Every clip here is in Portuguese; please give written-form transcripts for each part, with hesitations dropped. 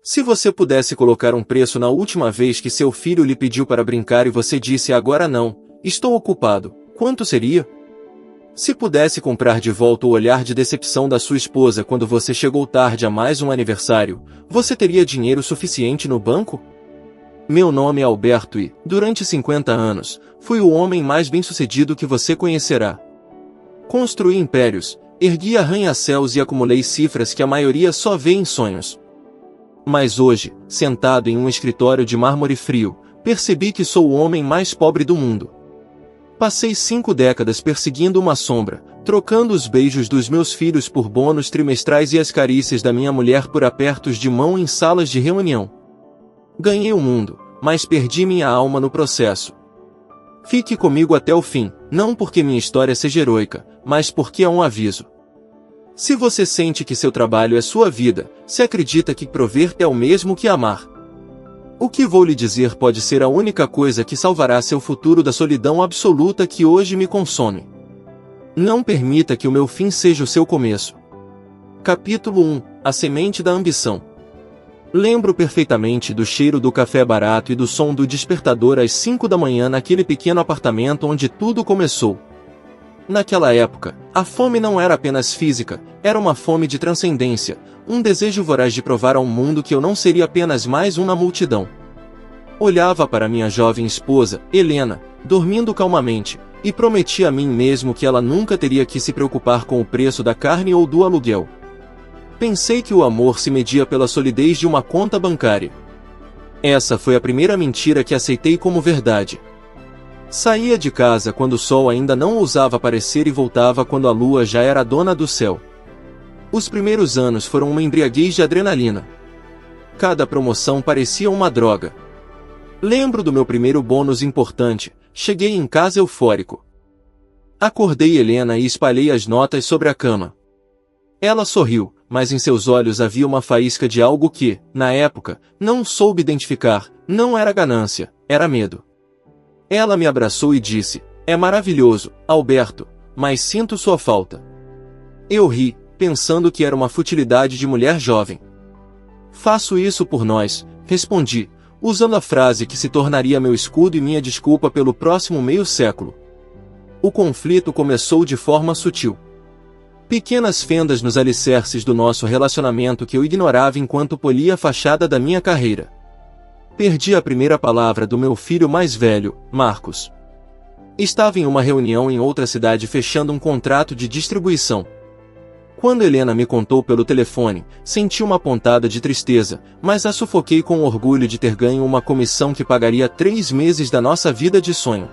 Se você pudesse colocar um preço na última vez que seu filho lhe pediu para brincar e você disse agora não, estou ocupado, quanto seria? Se pudesse comprar de volta o olhar de decepção da sua esposa quando você chegou tarde a mais um aniversário, você teria dinheiro suficiente no banco? Meu nome é Alberto e, durante 50 anos, fui o homem mais bem-sucedido que você conhecerá. Construí impérios, ergui arranha-céus e acumulei cifras que a maioria só vê em sonhos. Mas hoje, sentado em um escritório de mármore frio, percebi que sou o homem mais pobre do mundo. Passei 5 décadas perseguindo uma sombra, trocando os beijos dos meus filhos por bônus trimestrais e as carícias da minha mulher por apertos de mão em salas de reunião. Ganhei o mundo, mas perdi minha alma no processo. Fique comigo até o fim, não porque minha história seja heroica, mas porque é um aviso. Se você sente que seu trabalho é sua vida, se acredita que prover é o mesmo que amar. O que vou lhe dizer pode ser a única coisa que salvará seu futuro da solidão absoluta que hoje me consome. Não permita que o meu fim seja o seu começo. Capítulo 1 – A semente da ambição. Lembro perfeitamente do cheiro do café barato e do som do despertador às 5 da manhã naquele pequeno apartamento onde tudo começou. Naquela época, a fome não era apenas física, era uma fome de transcendência, um desejo voraz de provar ao mundo que eu não seria apenas mais um na multidão. Olhava para minha jovem esposa, Helena, dormindo calmamente, e prometi a mim mesmo que ela nunca teria que se preocupar com o preço da carne ou do aluguel. Pensei que o amor se media pela solidez de uma conta bancária. Essa foi a primeira mentira que aceitei como verdade. Saía de casa quando o sol ainda não ousava aparecer e voltava quando a lua já era a dona do céu. Os primeiros anos foram uma embriaguez de adrenalina. Cada promoção parecia uma droga. Lembro do meu primeiro bônus importante, cheguei em casa eufórico. Acordei Helena e espalhei as notas sobre a cama. Ela sorriu, mas em seus olhos havia uma faísca de algo que, na época, não soube identificar, não era ganância, era medo. Ela me abraçou e disse, é maravilhoso, Alberto, mas sinto sua falta. Eu ri, pensando que era uma futilidade de mulher jovem. Faço isso por nós, respondi, usando a frase que se tornaria meu escudo e minha desculpa pelo próximo meio século. O conflito começou de forma sutil. Pequenas fendas nos alicerces do nosso relacionamento que eu ignorava enquanto polia a fachada da minha carreira. Perdi a primeira palavra do meu filho mais velho, Marcos. Estava em uma reunião em outra cidade fechando um contrato de distribuição. Quando Helena me contou pelo telefone, senti uma pontada de tristeza, mas a sufoquei com o orgulho de ter ganho uma comissão que pagaria 3 meses da nossa vida de sonho.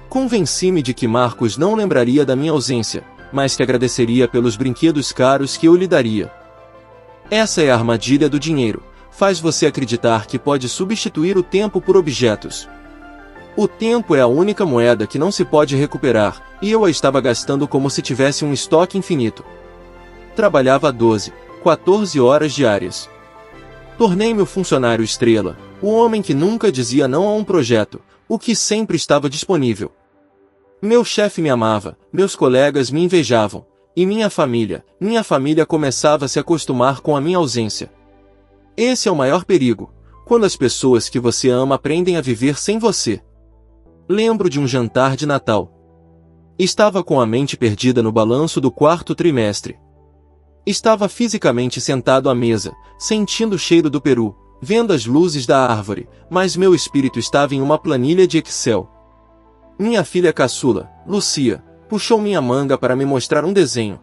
Convenci-me de que Marcos não lembraria da minha ausência, mas que agradeceria pelos brinquedos caros que eu lhe daria. Essa é a armadilha do dinheiro. Faz você acreditar que pode substituir o tempo por objetos. O tempo é a única moeda que não se pode recuperar, e eu a estava gastando como se tivesse um estoque infinito. Trabalhava 12, 14 horas diárias. Tornei-me o funcionário estrela, o homem que nunca dizia não a um projeto, o que sempre estava disponível. Meu chefe me amava, meus colegas me invejavam, e minha família começava a se acostumar com a minha ausência. Esse é o maior perigo, quando as pessoas que você ama aprendem a viver sem você. Lembro de um jantar de Natal. Estava com a mente perdida no balanço do 4º trimestre. Estava fisicamente sentado à mesa, sentindo o cheiro do peru, vendo as luzes da árvore, mas meu espírito estava em uma planilha de Excel. Minha filha caçula, Lucia, puxou minha manga para me mostrar um desenho.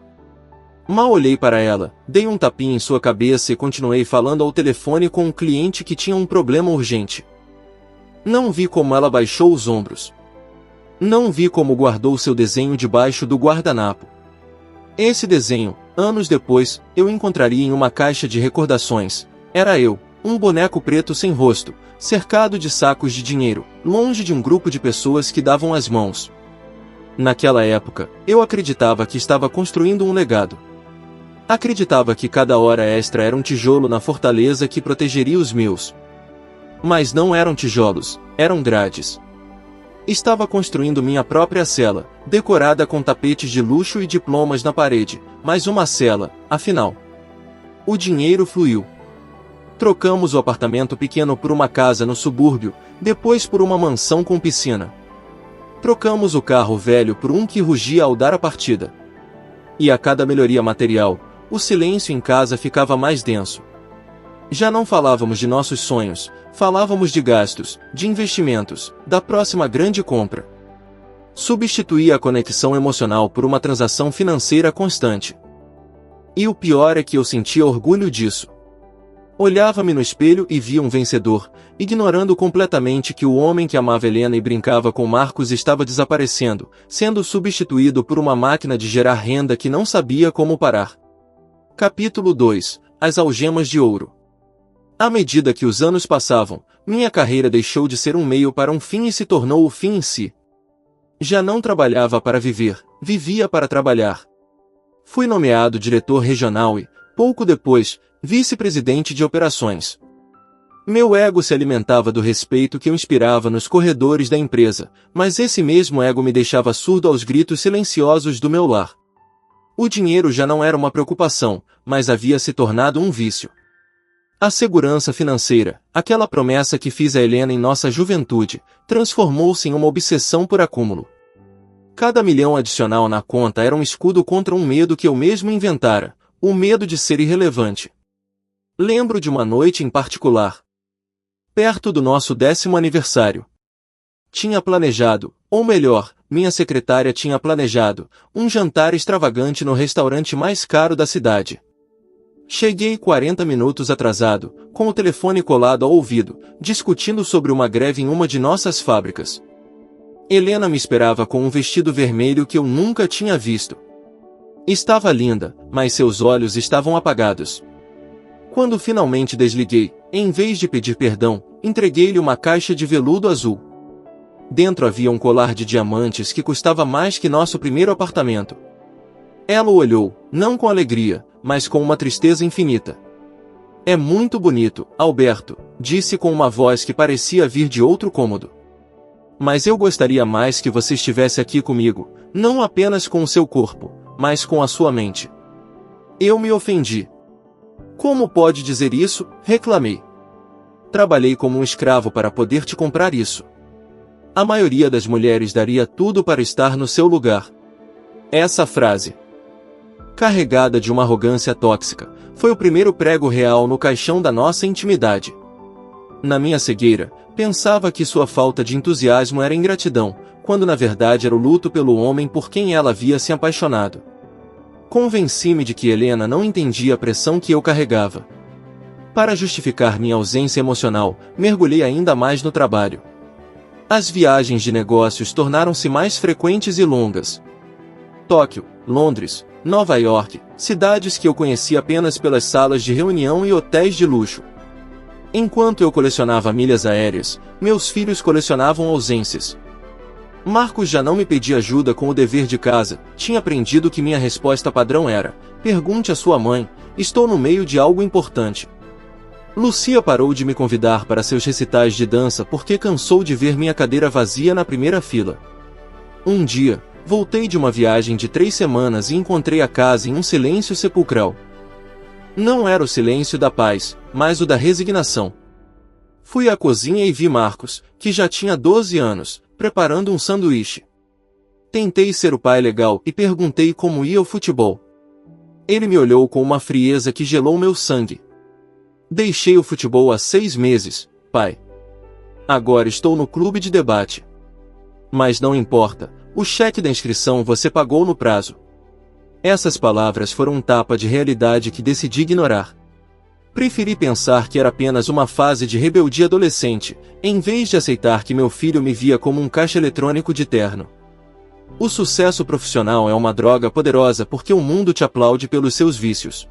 Mal olhei para ela, dei um tapinha em sua cabeça e continuei falando ao telefone com um cliente que tinha um problema urgente. Não vi como ela baixou os ombros. Não vi como guardou seu desenho debaixo do guardanapo. Esse desenho, anos depois, eu encontraria em uma caixa de recordações. Era eu, um boneco preto sem rosto, cercado de sacos de dinheiro, longe de um grupo de pessoas que davam as mãos. Naquela época, eu acreditava que estava construindo um legado. Acreditava que cada hora extra era um tijolo na fortaleza que protegeria os meus. Mas não eram tijolos, eram grades. Estava construindo minha própria cela, decorada com tapetes de luxo e diplomas na parede, mas uma cela, afinal. O dinheiro fluiu. Trocamos o apartamento pequeno por uma casa no subúrbio, depois por uma mansão com piscina. Trocamos o carro velho por um que rugia ao dar a partida. E a cada melhoria material, o silêncio em casa ficava mais denso. Já não falávamos de nossos sonhos, falávamos de gastos, de investimentos, da próxima grande compra. Substituí a conexão emocional por uma transação financeira constante. E o pior é que eu sentia orgulho disso. Olhava-me no espelho e via um vencedor, ignorando completamente que o homem que amava Helena e brincava com Marcos estava desaparecendo, sendo substituído por uma máquina de gerar renda que não sabia como parar. Capítulo 2. As algemas de ouro. À medida que os anos passavam, minha carreira deixou de ser um meio para um fim e se tornou o fim em si. Já não trabalhava para viver, vivia para trabalhar. Fui nomeado diretor regional e, pouco depois, vice-presidente de operações. Meu ego se alimentava do respeito que eu inspirava nos corredores da empresa, mas esse mesmo ego me deixava surdo aos gritos silenciosos do meu lar. O dinheiro já não era uma preocupação, mas havia se tornado um vício. A segurança financeira, aquela promessa que fiz a Helena em nossa juventude, transformou-se em uma obsessão por acúmulo. Cada milhão adicional na conta era um escudo contra um medo que eu mesmo inventara, o medo de ser irrelevante. Lembro de uma noite em particular. Perto do nosso 10º aniversário. Tinha planejado, ou melhor, minha secretária tinha planejado, um jantar extravagante no restaurante mais caro da cidade. Cheguei 40 minutos atrasado, com o telefone colado ao ouvido, discutindo sobre uma greve em uma de nossas fábricas. Helena me esperava com um vestido vermelho que eu nunca tinha visto. Estava linda, mas seus olhos estavam apagados. Quando finalmente desliguei, em vez de pedir perdão, entreguei-lhe uma caixa de veludo azul. Dentro havia um colar de diamantes que custava mais que nosso primeiro apartamento. Ela o olhou, não com alegria, mas com uma tristeza infinita. É muito bonito, Alberto, disse com uma voz que parecia vir de outro cômodo. Mas eu gostaria mais que você estivesse aqui comigo, não apenas com o seu corpo, mas com a sua mente. Eu me ofendi. Como pode dizer isso? Reclamei. Trabalhei como um escravo para poder te comprar isso. A maioria das mulheres daria tudo para estar no seu lugar. Essa frase, carregada de uma arrogância tóxica, foi o primeiro prego real no caixão da nossa intimidade. Na minha cegueira, pensava que sua falta de entusiasmo era ingratidão, quando na verdade era o luto pelo homem por quem ela havia se apaixonado. Convenci-me de que Helena não entendia a pressão que eu carregava. Para justificar minha ausência emocional, mergulhei ainda mais no trabalho. As viagens de negócios tornaram-se mais frequentes e longas. Tóquio, Londres, Nova York, cidades que eu conhecia apenas pelas salas de reunião e hotéis de luxo. Enquanto eu colecionava milhas aéreas, meus filhos colecionavam ausências. Marcos já não me pedia ajuda com o dever de casa, tinha aprendido que minha resposta padrão era: pergunte à sua mãe, estou no meio de algo importante. Lucia parou de me convidar para seus recitais de dança porque cansou de ver minha cadeira vazia na primeira fila. Um dia, voltei de uma viagem de 3 semanas e encontrei a casa em um silêncio sepulcral. Não era o silêncio da paz, mas o da resignação. Fui à cozinha e vi Marcos, que já tinha 12 anos, preparando um sanduíche. Tentei ser o pai legal e perguntei como ia o futebol. Ele me olhou com uma frieza que gelou meu sangue. Deixei o futebol há 6 meses, pai. Agora estou no clube de debate. Mas não importa, o cheque da inscrição você pagou no prazo. Essas palavras foram um tapa de realidade que decidi ignorar. Preferi pensar que era apenas uma fase de rebeldia adolescente, em vez de aceitar que meu filho me via como um caixa eletrônico de terno. O sucesso profissional é uma droga poderosa porque o mundo te aplaude pelos seus vícios.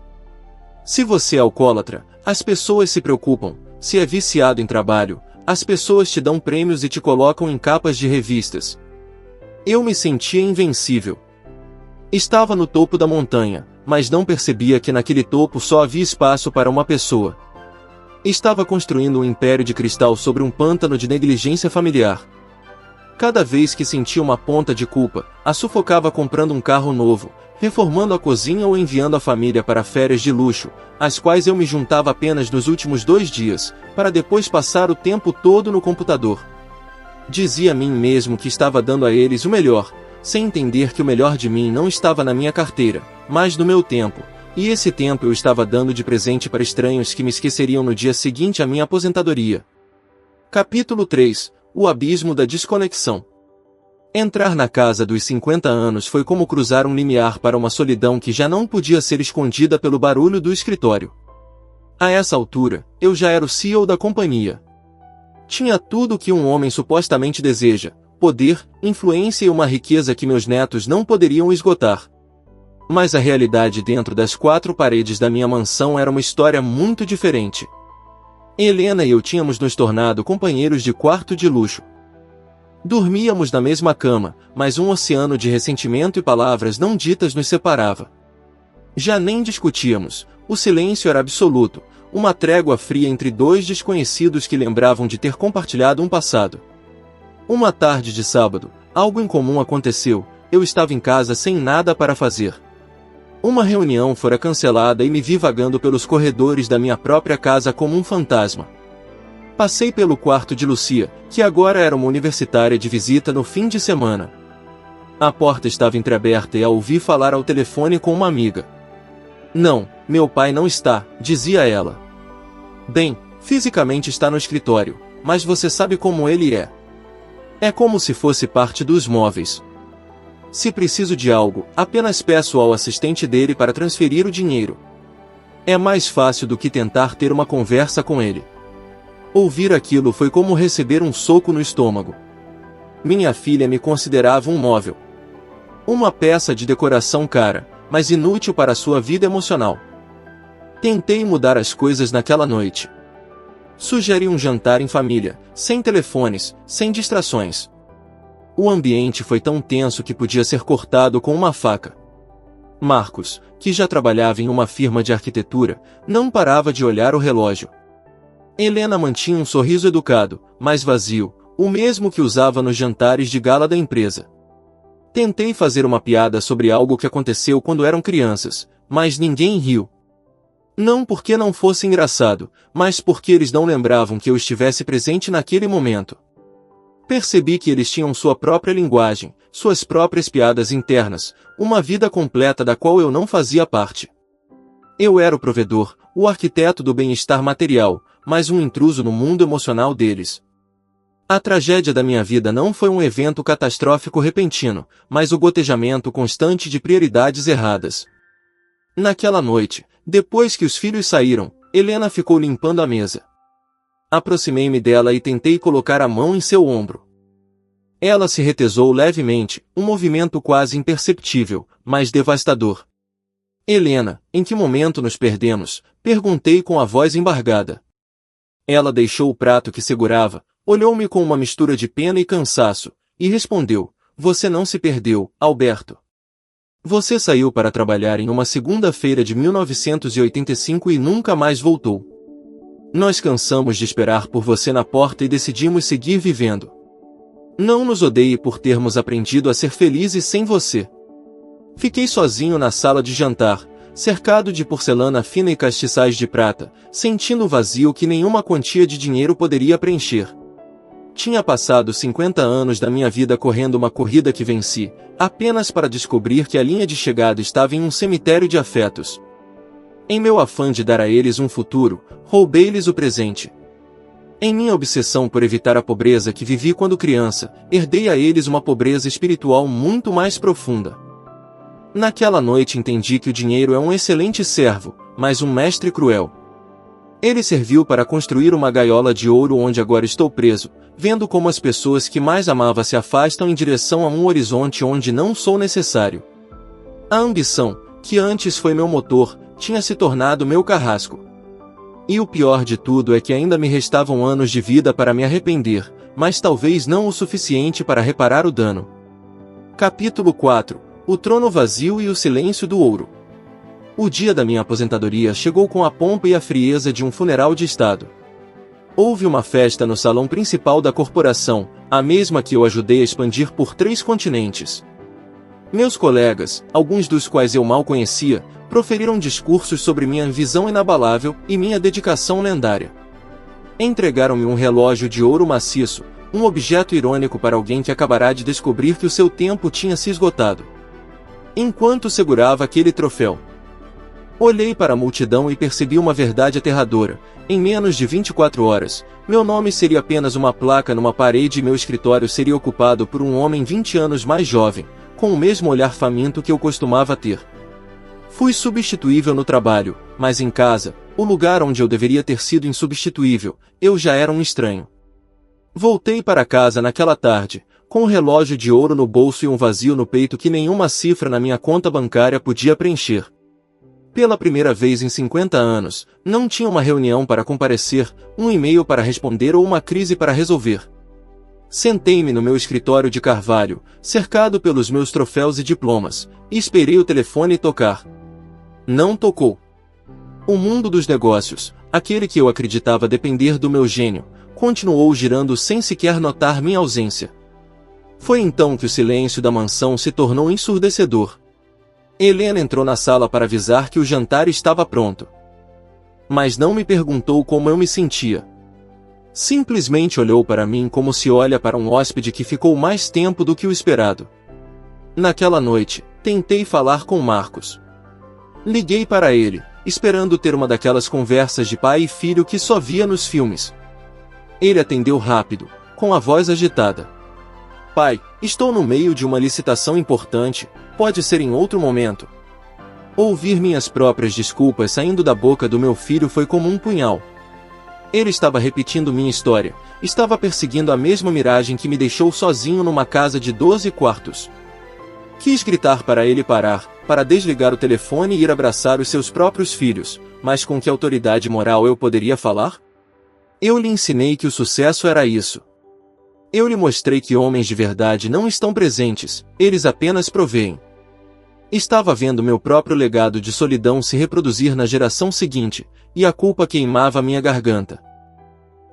Se você é alcoólatra, as pessoas se preocupam. Se é viciado em trabalho, as pessoas te dão prêmios e te colocam em capas de revistas. Eu me sentia invencível. Estava no topo da montanha, mas não percebia que naquele topo só havia espaço para uma pessoa. Estava construindo um império de cristal sobre um pântano de negligência familiar. Cada vez que sentia uma ponta de culpa, a sufocava comprando um carro novo, reformando a cozinha ou enviando a família para férias de luxo, às quais eu me juntava apenas nos últimos 2 dias, para depois passar o tempo todo no computador. Dizia a mim mesmo que estava dando a eles o melhor, sem entender que o melhor de mim não estava na minha carteira, mas no meu tempo, e esse tempo eu estava dando de presente para estranhos que me esqueceriam no dia seguinte à minha aposentadoria. Capítulo 3 – O abismo da desconexão. Entrar na casa dos 50 anos foi como cruzar um limiar para uma solidão que já não podia ser escondida pelo barulho do escritório. A essa altura, eu já era o CEO da companhia. Tinha tudo o que um homem supostamente deseja: poder, influência e uma riqueza que meus netos não poderiam esgotar. Mas a realidade dentro das 4 paredes da minha mansão era uma história muito diferente. Helena e eu tínhamos nos tornado companheiros de quarto de luxo. Dormíamos na mesma cama, mas um oceano de ressentimento e palavras não ditas nos separava. Já nem discutíamos, o silêncio era absoluto, uma trégua fria entre 2 desconhecidos que lembravam de ter compartilhado um passado. Uma tarde de sábado, algo incomum aconteceu, eu estava em casa sem nada para fazer. Uma reunião fora cancelada e me vi vagando pelos corredores da minha própria casa como um fantasma. Passei pelo quarto de Lucia, que agora era uma universitária de visita no fim de semana. A porta estava entreaberta e a ouvi falar ao telefone com uma amiga. "Não, meu pai não está", dizia ela. "Bem, fisicamente está no escritório, mas você sabe como ele é. É como se fosse parte dos móveis. Se preciso de algo, apenas peço ao assistente dele para transferir o dinheiro. É mais fácil do que tentar ter uma conversa com ele." Ouvir aquilo foi como receber um soco no estômago. Minha filha me considerava um móvel. Uma peça de decoração cara, mas inútil para sua vida emocional. Tentei mudar as coisas naquela noite. Sugeri um jantar em família, sem telefones, sem distrações. O ambiente foi tão tenso que podia ser cortado com uma faca. Marcos, que já trabalhava em uma firma de arquitetura, não parava de olhar o relógio. Helena mantinha um sorriso educado, mas vazio, o mesmo que usava nos jantares de gala da empresa. Tentei fazer uma piada sobre algo que aconteceu quando eram crianças, mas ninguém riu. Não porque não fosse engraçado, mas porque eles não lembravam que eu estivesse presente naquele momento. Percebi que eles tinham sua própria linguagem, suas próprias piadas internas, uma vida completa da qual eu não fazia parte. Eu era o provedor, o arquiteto do bem-estar material, mas um intruso no mundo emocional deles. A tragédia da minha vida não foi um evento catastrófico repentino, mas o gotejamento constante de prioridades erradas. Naquela noite, depois que os filhos saíram, Helena ficou limpando a mesa. Aproximei-me dela e tentei colocar a mão em seu ombro. Ela se retesou levemente, um movimento quase imperceptível, mas devastador. "Helena, em que momento nos perdemos?", perguntei com a voz embargada. Ela deixou o prato que segurava, olhou-me com uma mistura de pena e cansaço, e respondeu: "Você não se perdeu, Alberto. Você saiu para trabalhar em uma segunda-feira de 1985 e nunca mais voltou. Nós cansamos de esperar por você na porta e decidimos seguir vivendo. Não nos odeie por termos aprendido a ser felizes sem você." Fiquei sozinho na sala de jantar, cercado de porcelana fina e castiçais de prata, sentindo o vazio que nenhuma quantia de dinheiro poderia preencher. Tinha passado 50 anos da minha vida correndo uma corrida que venci, apenas para descobrir que a linha de chegada estava em um cemitério de afetos. Em meu afã de dar a eles um futuro, roubei-lhes o presente. Em minha obsessão por evitar a pobreza que vivi quando criança, herdei a eles uma pobreza espiritual muito mais profunda. Naquela noite entendi que o dinheiro é um excelente servo, mas um mestre cruel. Ele serviu para construir uma gaiola de ouro onde agora estou preso, vendo como as pessoas que mais amava se afastam em direção a um horizonte onde não sou necessário. A ambição, que antes foi meu motor, tinha se tornado meu carrasco. E o pior de tudo é que ainda me restavam anos de vida para me arrepender, mas talvez não o suficiente para reparar o dano. Capítulo 4 – O trono vazio e o silêncio do ouro. O dia da minha aposentadoria chegou com a pompa e a frieza de um funeral de estado. Houve uma festa no salão principal da corporação, a mesma que eu ajudei a expandir por 3 continentes. Meus colegas, alguns dos quais eu mal conhecia, proferiram discursos sobre minha visão inabalável e minha dedicação lendária. Entregaram-me um relógio de ouro maciço, um objeto irônico para alguém que acabará de descobrir que o seu tempo tinha se esgotado. Enquanto segurava aquele troféu, olhei para a multidão e percebi uma verdade aterradora. Em menos de 24 horas, meu nome seria apenas uma placa numa parede e meu escritório seria ocupado por um homem 20 anos mais jovem, com o mesmo olhar faminto que eu costumava ter. Fui substituível no trabalho, mas em casa, o lugar onde eu deveria ter sido insubstituível, eu já era um estranho. Voltei para casa naquela tarde, com um relógio de ouro no bolso e um vazio no peito que nenhuma cifra na minha conta bancária podia preencher. Pela primeira vez em 50 anos, não tinha uma reunião para comparecer, um e-mail para responder ou uma crise para resolver. Sentei-me no meu escritório de carvalho, cercado pelos meus troféus e diplomas, e esperei o telefone tocar. Não tocou. O mundo dos negócios, aquele que eu acreditava depender do meu gênio, continuou girando sem sequer notar minha ausência. Foi então que o silêncio da mansão se tornou ensurdecedor. Helena entrou na sala para avisar que o jantar estava pronto. Mas não me perguntou como eu me sentia. Simplesmente olhou para mim como se olha para um hóspede que ficou mais tempo do que o esperado. Naquela noite, tentei falar com Marcos. Liguei para ele, esperando ter uma daquelas conversas de pai e filho que só via nos filmes. Ele atendeu rápido, com a voz agitada. Pai, estou no meio de uma licitação importante, pode ser em outro momento. Ouvir minhas próprias desculpas saindo da boca do meu filho foi como um punhal. Ele estava repetindo minha história, estava perseguindo a mesma miragem que me deixou sozinho numa casa de 12 quartos. Quis gritar para ele parar, para desligar o telefone e ir abraçar os seus próprios filhos, mas com que autoridade moral eu poderia falar? Eu lhe ensinei que o sucesso era isso. Eu lhe mostrei que homens de verdade não estão presentes, eles apenas proveem. Estava vendo meu próprio legado de solidão se reproduzir na geração seguinte, e a culpa queimava minha garganta.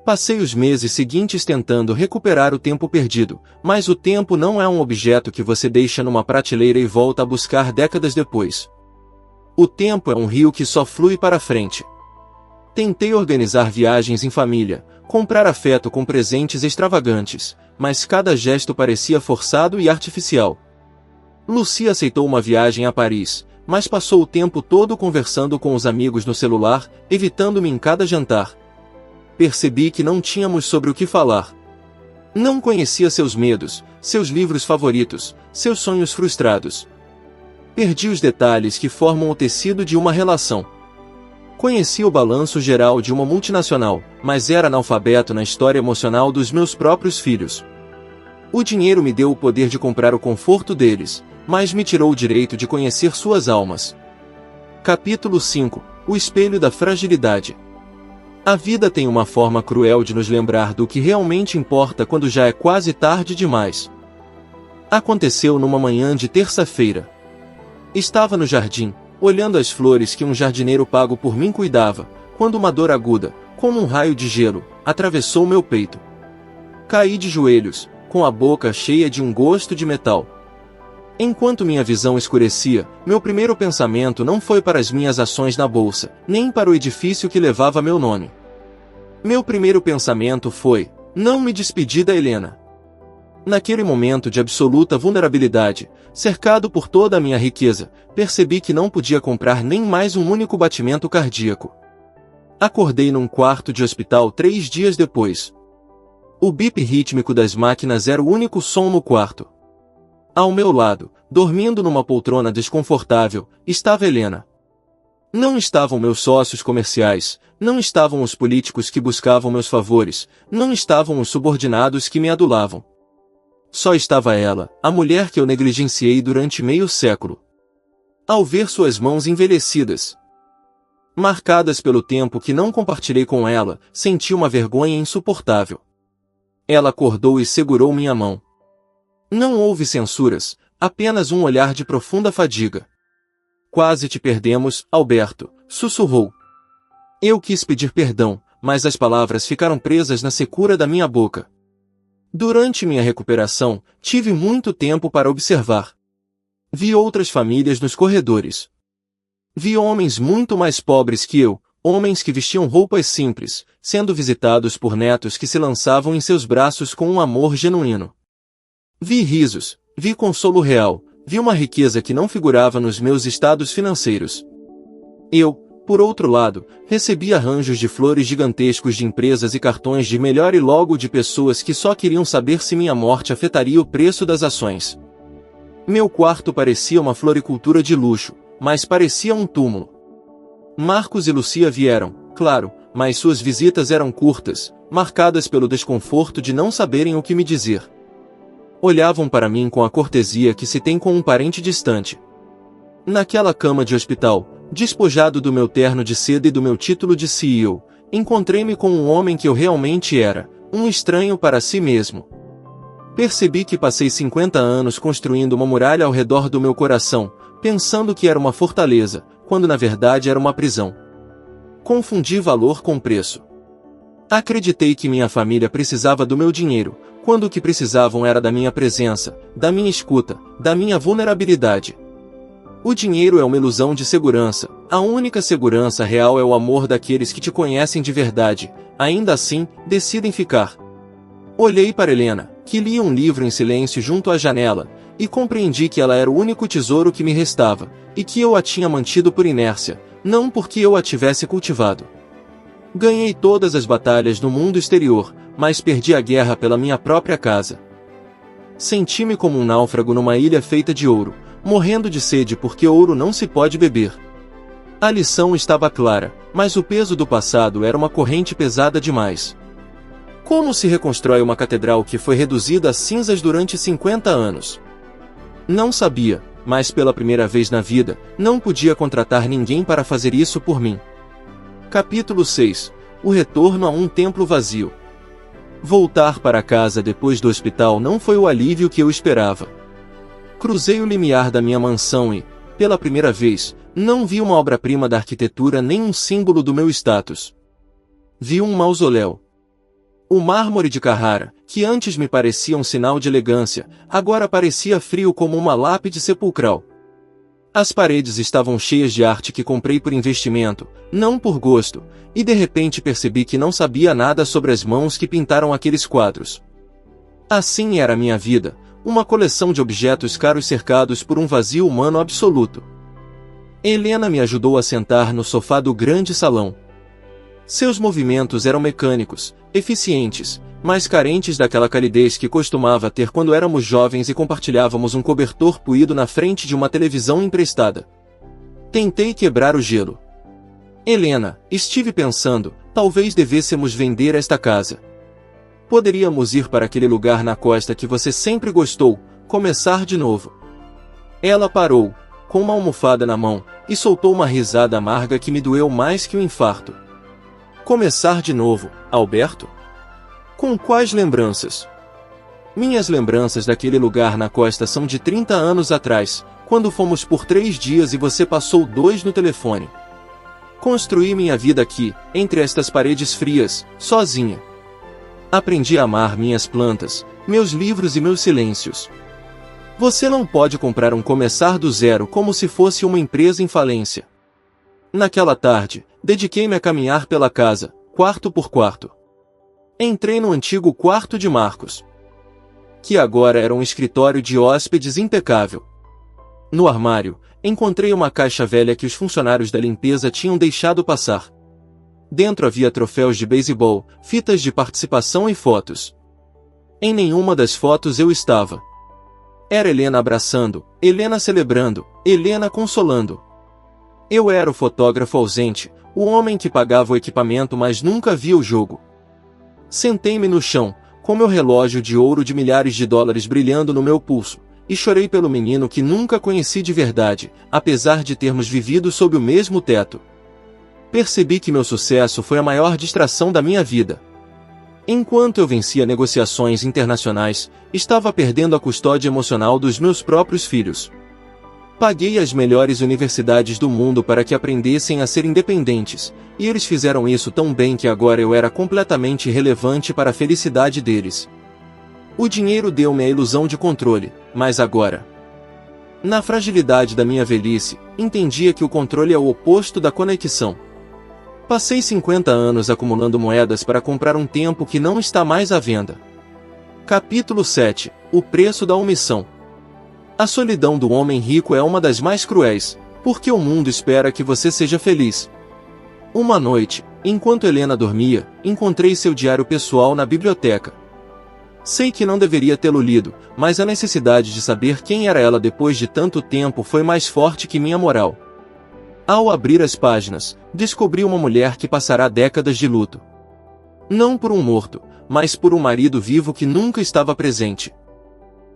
Passei os meses seguintes tentando recuperar o tempo perdido, mas o tempo não é um objeto que você deixa numa prateleira e volta a buscar décadas depois. O tempo é um rio que só flui para frente. Tentei organizar viagens em família, comprar afeto com presentes extravagantes, mas cada gesto parecia forçado e artificial. Lucy aceitou uma viagem a Paris, mas passou o tempo todo conversando com os amigos no celular, evitando-me em cada jantar. Percebi que não tínhamos sobre o que falar. Não conhecia seus medos, seus livros favoritos, seus sonhos frustrados. Perdi os detalhes que formam o tecido de uma relação. Conhecia o balanço geral de uma multinacional, mas era analfabeto na história emocional dos meus próprios filhos. O dinheiro me deu o poder de comprar o conforto deles, mas me tirou o direito de conhecer suas almas. Capítulo 5 – O espelho da fragilidade. A vida tem uma forma cruel de nos lembrar do que realmente importa quando já é quase tarde demais. Aconteceu numa manhã de terça-feira. Estava no jardim, olhando as flores que um jardineiro pago por mim cuidava, quando uma dor aguda, como um raio de gelo, atravessou meu peito. Caí de joelhos, com a boca cheia de um gosto de metal. Enquanto minha visão escurecia, meu primeiro pensamento não foi para as minhas ações na bolsa, nem para o edifício que levava meu nome. Meu primeiro pensamento foi: não me despedi da Helena. Naquele momento de absoluta vulnerabilidade, cercado por toda a minha riqueza, percebi que não podia comprar nem mais um único batimento cardíaco. Acordei num quarto de hospital 3 dias depois. O bip rítmico das máquinas era o único som no quarto. Ao meu lado, dormindo numa poltrona desconfortável, estava Helena. Não estavam meus sócios comerciais, não estavam os políticos que buscavam meus favores, não estavam os subordinados que me adulavam. Só estava ela, a mulher que eu negligenciei durante meio século. Ao ver suas mãos envelhecidas, marcadas pelo tempo que não compartilhei com ela, senti uma vergonha insuportável. Ela acordou e segurou minha mão. Não houve censuras, apenas um olhar de profunda fadiga. Quase te perdemos, Alberto, sussurrou. Eu quis pedir perdão, mas as palavras ficaram presas na secura da minha boca. Durante minha recuperação, tive muito tempo para observar. Vi outras famílias nos corredores. Vi homens muito mais pobres que eu, homens que vestiam roupas simples, sendo visitados por netos que se lançavam em seus braços com um amor genuíno. Vi risos, vi consolo real, vi uma riqueza que não figurava nos meus estados financeiros. Eu, por outro lado, recebi arranjos de flores gigantescos de empresas e cartões de melhor e logo de pessoas que só queriam saber se minha morte afetaria o preço das ações. Meu quarto parecia uma floricultura de luxo, mas parecia um túmulo. Marcos e Lucia vieram, claro, mas suas visitas eram curtas, marcadas pelo desconforto de não saberem o que me dizer. Olhavam para mim com a cortesia que se tem com um parente distante. Naquela cama de hospital, despojado do meu terno de seda e do meu título de CEO, encontrei-me com um homem que eu realmente era, um estranho para si mesmo. Percebi que passei 50 anos construindo uma muralha ao redor do meu coração, pensando que era uma fortaleza, quando na verdade era uma prisão. Confundi valor com preço. Acreditei que minha família precisava do meu dinheiro, quando o que precisavam era da minha presença, da minha escuta, da minha vulnerabilidade. O dinheiro é uma ilusão de segurança, a única segurança real é o amor daqueles que te conhecem de verdade, ainda assim, decidem ficar. Olhei para Helena, que lia um livro em silêncio junto à janela, e compreendi que ela era o único tesouro que me restava, e que eu a tinha mantido por inércia, não porque eu a tivesse cultivado. Ganhei todas as batalhas no mundo exterior, mas perdi a guerra pela minha própria casa. Senti-me como um náufrago numa ilha feita de ouro, morrendo de sede porque ouro não se pode beber. A lição estava clara, mas o peso do passado era uma corrente pesada demais. Como se reconstrói uma catedral que foi reduzida a cinzas durante 50 anos? Não sabia, mas pela primeira vez na vida, não podia contratar ninguém para fazer isso por mim. Capítulo 6. O retorno a um templo vazio. Voltar para casa depois do hospital não foi o alívio que eu esperava. Cruzei o limiar da minha mansão e, pela primeira vez, não vi uma obra-prima da arquitetura nem um símbolo do meu status. Vi um mausoléu. O mármore de Carrara, que antes me parecia um sinal de elegância, agora parecia frio como uma lápide sepulcral. As paredes estavam cheias de arte que comprei por investimento, não por gosto, e de repente percebi que não sabia nada sobre as mãos que pintaram aqueles quadros. Assim era a minha vida, uma coleção de objetos caros cercados por um vazio humano absoluto. Helena me ajudou a sentar no sofá do grande salão. Seus movimentos eram mecânicos, eficientes, mas carentes daquela calidez que costumava ter quando éramos jovens e compartilhávamos um cobertor puído na frente de uma televisão emprestada. Tentei quebrar o gelo. Helena, estive pensando, talvez devêssemos vender esta casa. Poderíamos ir para aquele lugar na costa que você sempre gostou, começar de novo. Ela parou, com uma almofada na mão, e soltou uma risada amarga que me doeu mais que um infarto. Começar de novo, Alberto? Com quais lembranças? Minhas lembranças daquele lugar na costa são de 30 anos atrás, quando fomos por 3 dias e você passou 2 no telefone. Construí minha vida aqui, entre estas paredes frias, sozinha. Aprendi a amar minhas plantas, meus livros e meus silêncios. Você não pode comprar um começar do zero como se fosse uma empresa em falência. Naquela tarde, dediquei-me a caminhar pela casa, quarto por quarto. Entrei no antigo quarto de Marcos, que agora era um escritório de hóspedes impecável. No armário, encontrei uma caixa velha que os funcionários da limpeza tinham deixado passar. Dentro havia troféus de beisebol, fitas de participação e fotos. Em nenhuma das fotos eu estava. Era Helena abraçando, Helena celebrando, Helena consolando. Eu era o fotógrafo ausente, o homem que pagava o equipamento mas nunca via o jogo. Sentei-me no chão, com meu relógio de ouro de milhares de dólares brilhando no meu pulso, e chorei pelo menino que nunca conheci de verdade, apesar de termos vivido sob o mesmo teto. Percebi que meu sucesso foi a maior distração da minha vida. Enquanto eu vencia negociações internacionais, estava perdendo a custódia emocional dos meus próprios filhos. Paguei as melhores universidades do mundo para que aprendessem a ser independentes, e eles fizeram isso tão bem que agora eu era completamente irrelevante para a felicidade deles. O dinheiro deu-me a ilusão de controle, mas agora... Na fragilidade da minha velhice, entendia que o controle é o oposto da conexão. Passei 50 anos acumulando moedas para comprar um tempo que não está mais à venda. Capítulo 7. O preço da omissão. A solidão do homem rico é uma das mais cruéis, porque o mundo espera que você seja feliz. Uma noite, enquanto Helena dormia, encontrei seu diário pessoal na biblioteca. Sei que não deveria tê-lo lido, mas a necessidade de saber quem era ela depois de tanto tempo foi mais forte que minha moral. Ao abrir as páginas, descobri uma mulher que passará décadas de luto. Não por um morto, mas por um marido vivo que nunca estava presente.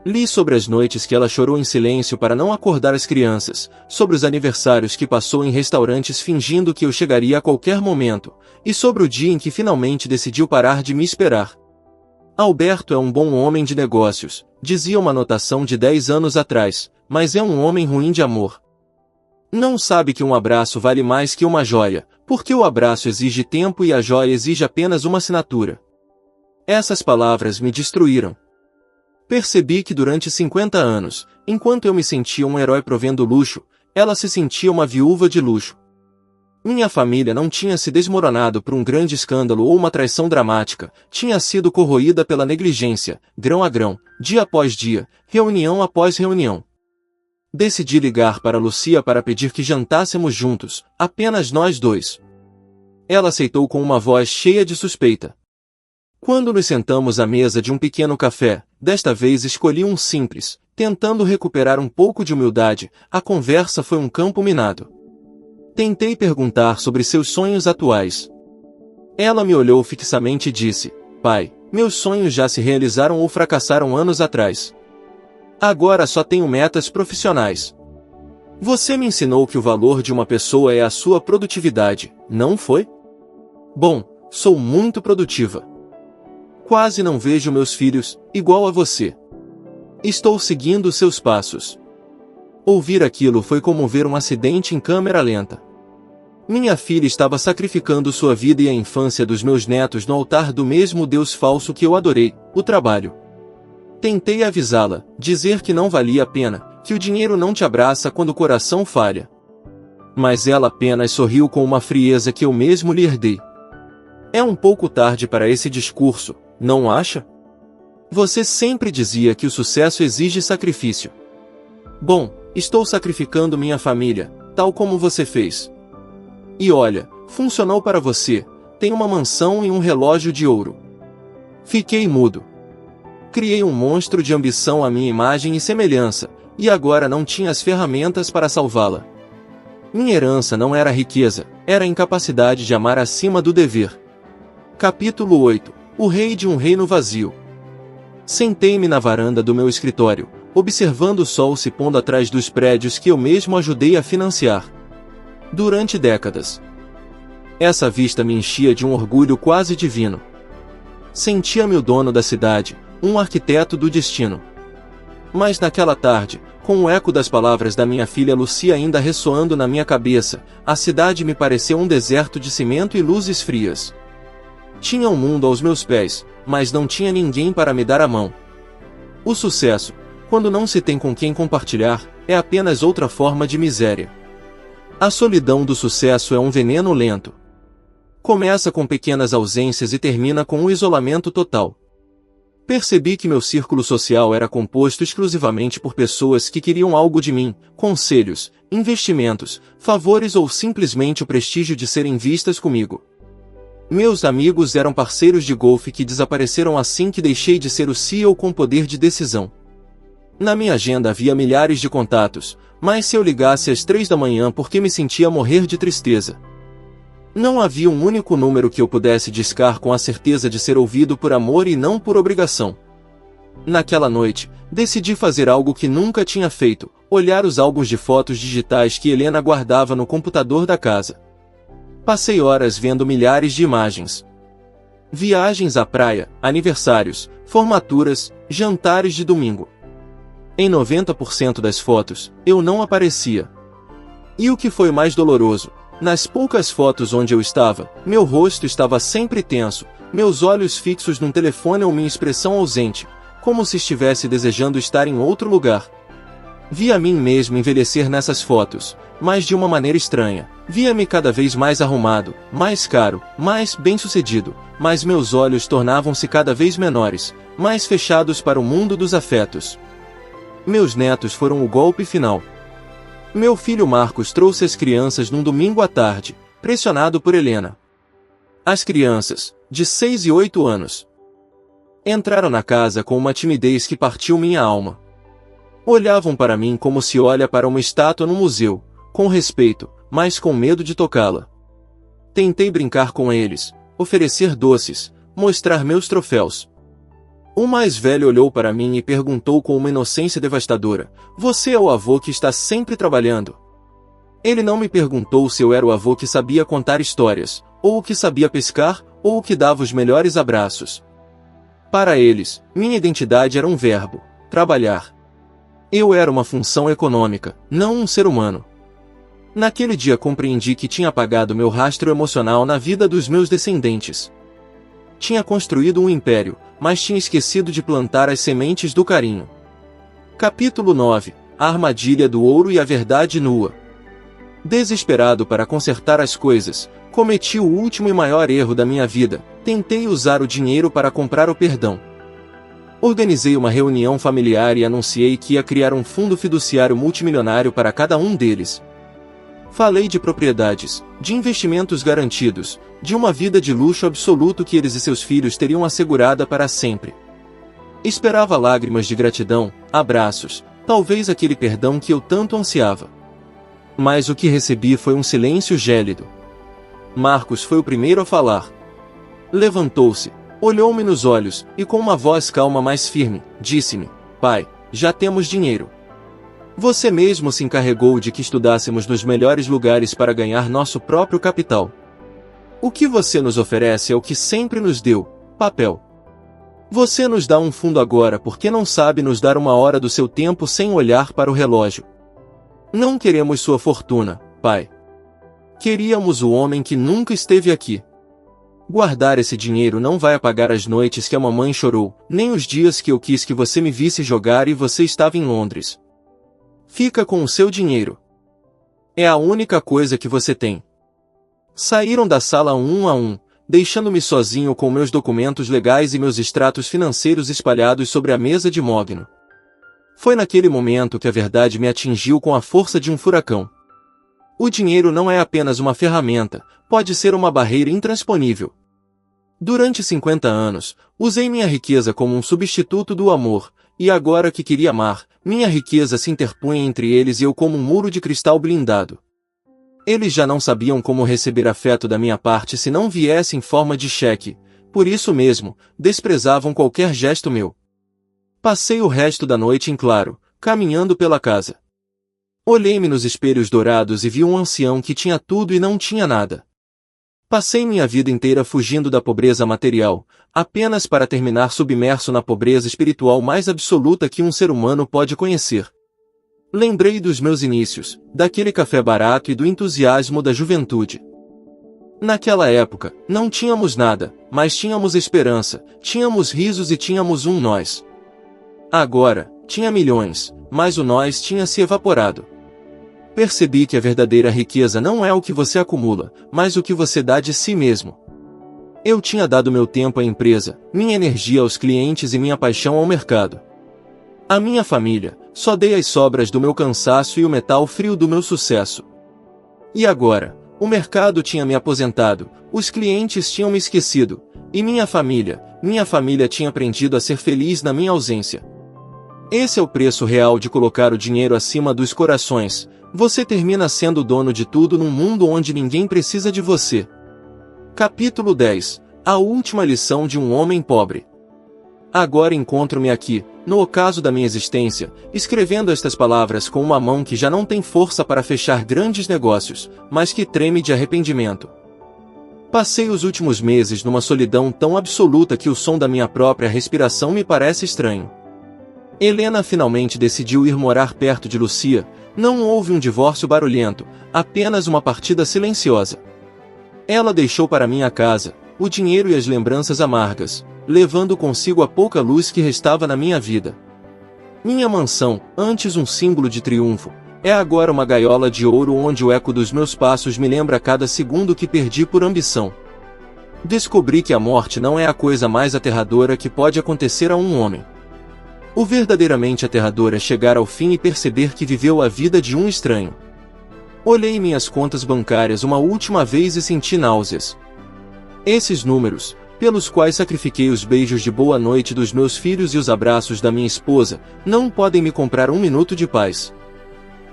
Li sobre as noites que ela chorou em silêncio para não acordar as crianças, sobre os aniversários que passou em restaurantes fingindo que eu chegaria a qualquer momento, e sobre o dia em que finalmente decidiu parar de me esperar. Alberto é um bom homem de negócios, dizia uma anotação de 10 anos atrás, mas é um homem ruim de amor. Não sabe que um abraço vale mais que uma joia, porque o abraço exige tempo e a joia exige apenas uma assinatura. Essas palavras me destruíram. Percebi que durante 50 anos, enquanto eu me sentia um herói provendo luxo, ela se sentia uma viúva de luxo. Minha família não tinha se desmoronado por um grande escândalo ou uma traição dramática, tinha sido corroída pela negligência, grão a grão, dia após dia, reunião após reunião. Decidi ligar para Lucia para pedir que jantássemos juntos, apenas nós dois. Ela aceitou com uma voz cheia de suspeita. Quando nos sentamos à mesa de um pequeno café, desta vez escolhi um simples, tentando recuperar um pouco de humildade, a conversa foi um campo minado. Tentei perguntar sobre seus sonhos atuais. Ela me olhou fixamente e disse: "Pai, meus sonhos já se realizaram ou fracassaram anos atrás. Agora só tenho metas profissionais." Você me ensinou que o valor de uma pessoa é a sua produtividade, não foi? Bom, sou muito produtiva. Quase não vejo meus filhos, igual a você. Estou seguindo seus passos. Ouvir aquilo foi como ver um acidente em câmera lenta. Minha filha estava sacrificando sua vida e a infância dos meus netos no altar do mesmo Deus falso que eu adorei, o trabalho. Tentei avisá-la, dizer que não valia a pena, que o dinheiro não te abraça quando o coração falha. Mas ela apenas sorriu com uma frieza que eu mesmo lhe herdei. É um pouco tarde para esse discurso, não acha? Você sempre dizia que o sucesso exige sacrifício. Bom, estou sacrificando minha família, tal como você fez. E olha, funcionou para você, tem uma mansão e um relógio de ouro. Fiquei mudo. Criei um monstro de ambição à minha imagem e semelhança, e agora não tinha as ferramentas para salvá-la. Minha herança não era riqueza, era a incapacidade de amar acima do dever. Capítulo 8. O rei de um reino vazio. Sentei-me na varanda do meu escritório, observando o sol se pondo atrás dos prédios que eu mesmo ajudei a financiar. Durante décadas. Essa vista me enchia de um orgulho quase divino. Sentia-me o dono da cidade, um arquiteto do destino. Mas naquela tarde, com o eco das palavras da minha filha Lucia ainda ressoando na minha cabeça, a cidade me pareceu um deserto de cimento e luzes frias. Tinha um mundo aos meus pés, mas não tinha ninguém para me dar a mão. O sucesso, quando não se tem com quem compartilhar, é apenas outra forma de miséria. A solidão do sucesso é um veneno lento. Começa com pequenas ausências e termina com um isolamento total. Percebi que meu círculo social era composto exclusivamente por pessoas que queriam algo de mim, conselhos, investimentos, favores ou simplesmente o prestígio de serem vistas comigo. Meus amigos eram parceiros de golfe que desapareceram assim que deixei de ser o CEO com poder de decisão. Na minha agenda havia milhares de contatos, mas se eu ligasse às 3 da manhã porque me sentia morrer de tristeza. Não havia um único número que eu pudesse discar com a certeza de ser ouvido por amor e não por obrigação. Naquela noite, decidi fazer algo que nunca tinha feito, olhar os álbuns de fotos digitais que Helena guardava no computador da casa. Passei horas vendo milhares de imagens. Viagens à praia, aniversários, formaturas, jantares de domingo. Em 90% das fotos, eu não aparecia. E o que foi mais doloroso, nas poucas fotos onde eu estava, meu rosto estava sempre tenso, meus olhos fixos num telefone ou minha expressão ausente, como se estivesse desejando estar em outro lugar. Vi a mim mesmo envelhecer nessas fotos, mas de uma maneira estranha. Via-me cada vez mais arrumado, mais caro, mais bem-sucedido, mas meus olhos tornavam-se cada vez menores, mais fechados para o mundo dos afetos. Meus netos foram o golpe final. Meu filho Marcos trouxe as crianças num domingo à tarde, pressionado por Helena. As crianças, de 6 e 8 anos, entraram na casa com uma timidez que partiu minha alma. Olhavam para mim como se olha para uma estátua no museu, com respeito, mas com medo de tocá-la. Tentei brincar com eles, oferecer doces, mostrar meus troféus. O mais velho olhou para mim e perguntou com uma inocência devastadora: "Você é o avô que está sempre trabalhando?" Ele não me perguntou se eu era o avô que sabia contar histórias, ou o que sabia pescar, ou o que dava os melhores abraços. Para eles, minha identidade era um verbo: trabalhar. Eu era uma função econômica, não um ser humano. Naquele dia compreendi que tinha apagado meu rastro emocional na vida dos meus descendentes. Tinha construído um império, mas tinha esquecido de plantar as sementes do carinho. Capítulo 9. A armadilha do ouro e a verdade nua. Desesperado para consertar as coisas, cometi o último e maior erro da minha vida: tentei usar o dinheiro para comprar o perdão. Organizei uma reunião familiar e anunciei que ia criar um fundo fiduciário multimilionário para cada um deles. Falei de propriedades, de investimentos garantidos, de uma vida de luxo absoluto que eles e seus filhos teriam assegurada para sempre. Esperava lágrimas de gratidão, abraços, talvez aquele perdão que eu tanto ansiava. Mas o que recebi foi um silêncio gélido. Marcos foi o primeiro a falar. Levantou-se, olhou-me nos olhos, e com uma voz calma mais firme, disse-me: "Pai, já temos dinheiro. Você mesmo se encarregou de que estudássemos nos melhores lugares para ganhar nosso próprio capital. O que você nos oferece é o que sempre nos deu: papel. Você nos dá um fundo agora porque não sabe nos dar uma hora do seu tempo sem olhar para o relógio. Não queremos sua fortuna, pai. Queríamos o homem que nunca esteve aqui. Guardar esse dinheiro não vai apagar as noites que a mamãe chorou, nem os dias que eu quis que você me visse jogar e você estava em Londres. Fica com o seu dinheiro. É a única coisa que você tem." Saíram da sala um a um, deixando-me sozinho com meus documentos legais e meus extratos financeiros espalhados sobre a mesa de mogno. Foi naquele momento que a verdade me atingiu com a força de um furacão. O dinheiro não é apenas uma ferramenta, pode ser uma barreira intransponível. Durante 50 anos, usei minha riqueza como um substituto do amor, e agora que queria amar, minha riqueza se interpunha entre eles e eu como um muro de cristal blindado. Eles já não sabiam como receber afeto da minha parte se não viesse em forma de cheque, por isso mesmo, desprezavam qualquer gesto meu. Passei o resto da noite em claro, caminhando pela casa. Olhei-me nos espelhos dourados e vi um ancião que tinha tudo e não tinha nada. Passei minha vida inteira fugindo da pobreza material, apenas para terminar submerso na pobreza espiritual mais absoluta que um ser humano pode conhecer. Lembrei dos meus inícios, daquele café barato e do entusiasmo da juventude. Naquela época, não tínhamos nada, mas tínhamos esperança, tínhamos risos e tínhamos um nós. Agora, tinha milhões, mas o nós tinha se evaporado. Percebi que a verdadeira riqueza não é o que você acumula, mas o que você dá de si mesmo. Eu tinha dado meu tempo à empresa, minha energia aos clientes e minha paixão ao mercado. A minha família, só dei as sobras do meu cansaço e o metal frio do meu sucesso. E agora, o mercado tinha me aposentado, os clientes tinham me esquecido, e minha família tinha aprendido a ser feliz na minha ausência. Esse é o preço real de colocar o dinheiro acima dos corações. Você termina sendo o dono de tudo num mundo onde ninguém precisa de você. Capítulo 10. A última lição de um homem pobre. Agora encontro-me aqui, no ocaso da minha existência, escrevendo estas palavras com uma mão que já não tem força para fechar grandes negócios, mas que treme de arrependimento. Passei os últimos meses numa solidão tão absoluta que o som da minha própria respiração me parece estranho. Helena finalmente decidiu ir morar perto de Lucia. Não houve um divórcio barulhento, apenas uma partida silenciosa. Ela deixou para mim a casa, o dinheiro e as lembranças amargas, levando consigo a pouca luz que restava na minha vida. Minha mansão, antes um símbolo de triunfo, é agora uma gaiola de ouro onde o eco dos meus passos me lembra a cada segundo que perdi por ambição. Descobri que a morte não é a coisa mais aterradora que pode acontecer a um homem. O verdadeiramente aterrador é chegar ao fim e perceber que viveu a vida de um estranho. Olhei minhas contas bancárias uma última vez e senti náuseas. Esses números, pelos quais sacrifiquei os beijos de boa noite dos meus filhos e os abraços da minha esposa, não podem me comprar um minuto de paz.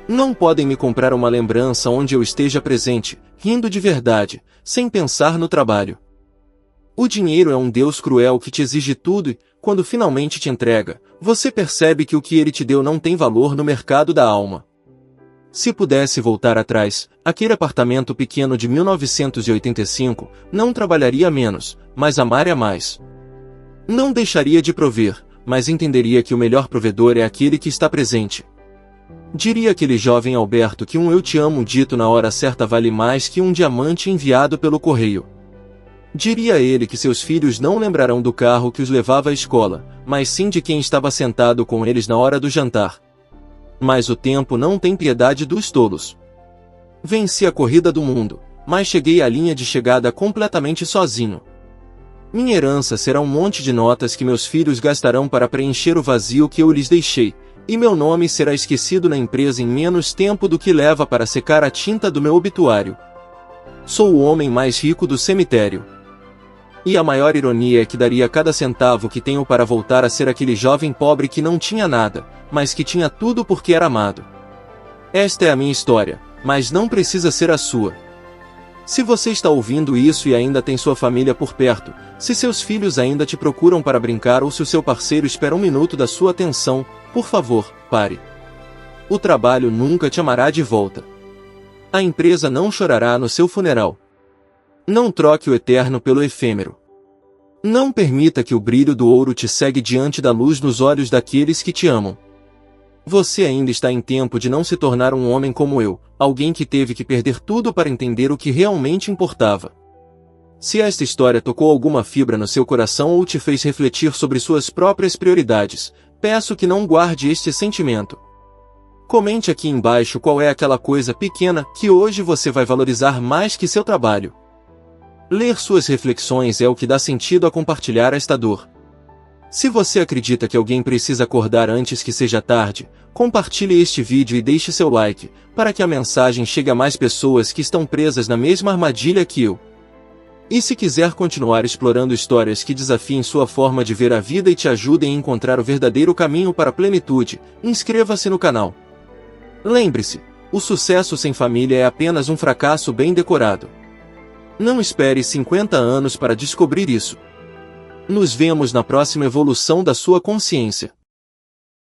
Não podem me comprar uma lembrança onde eu esteja presente, rindo de verdade, sem pensar no trabalho. O dinheiro é um Deus cruel que te exige tudo e, quando finalmente te entrega, você percebe que o que ele te deu não tem valor no mercado da alma. Se pudesse voltar atrás, aquele apartamento pequeno de 1985, não trabalharia menos, mas amaria mais. Não deixaria de prover, mas entenderia que o melhor provedor é aquele que está presente. Diria aquele jovem Alberto que um eu te amo dito na hora certa vale mais que um diamante enviado pelo correio. Diria a ele que seus filhos não lembrarão do carro que os levava à escola, mas sim de quem estava sentado com eles na hora do jantar. Mas o tempo não tem piedade dos tolos. Venci a corrida do mundo, mas cheguei à linha de chegada completamente sozinho. Minha herança será um monte de notas que meus filhos gastarão para preencher o vazio que eu lhes deixei, e meu nome será esquecido na empresa em menos tempo do que leva para secar a tinta do meu obituário. Sou o homem mais rico do cemitério. E a maior ironia é que daria cada centavo que tenho para voltar a ser aquele jovem pobre que não tinha nada, mas que tinha tudo porque era amado. Esta é a minha história, mas não precisa ser a sua. Se você está ouvindo isso e ainda tem sua família por perto, se seus filhos ainda te procuram para brincar ou se o seu parceiro espera um minuto da sua atenção, por favor, pare. O trabalho nunca te amará de volta. A empresa não chorará no seu funeral. Não troque o eterno pelo efêmero. Não permita que o brilho do ouro te cegue diante da luz nos olhos daqueles que te amam. Você ainda está em tempo de não se tornar um homem como eu, alguém que teve que perder tudo para entender o que realmente importava. Se esta história tocou alguma fibra no seu coração ou te fez refletir sobre suas próprias prioridades, peço que não guarde este sentimento. Comente aqui embaixo qual é aquela coisa pequena que hoje você vai valorizar mais que seu trabalho. Ler suas reflexões é o que dá sentido a compartilhar esta dor. Se você acredita que alguém precisa acordar antes que seja tarde, compartilhe este vídeo e deixe seu like, para que a mensagem chegue a mais pessoas que estão presas na mesma armadilha que eu. E se quiser continuar explorando histórias que desafiem sua forma de ver a vida e te ajudem a encontrar o verdadeiro caminho para a plenitude, inscreva-se no canal. Lembre-se, o sucesso sem família é apenas um fracasso bem decorado. Não espere 50 anos para descobrir isso. Nos vemos na próxima evolução da sua consciência.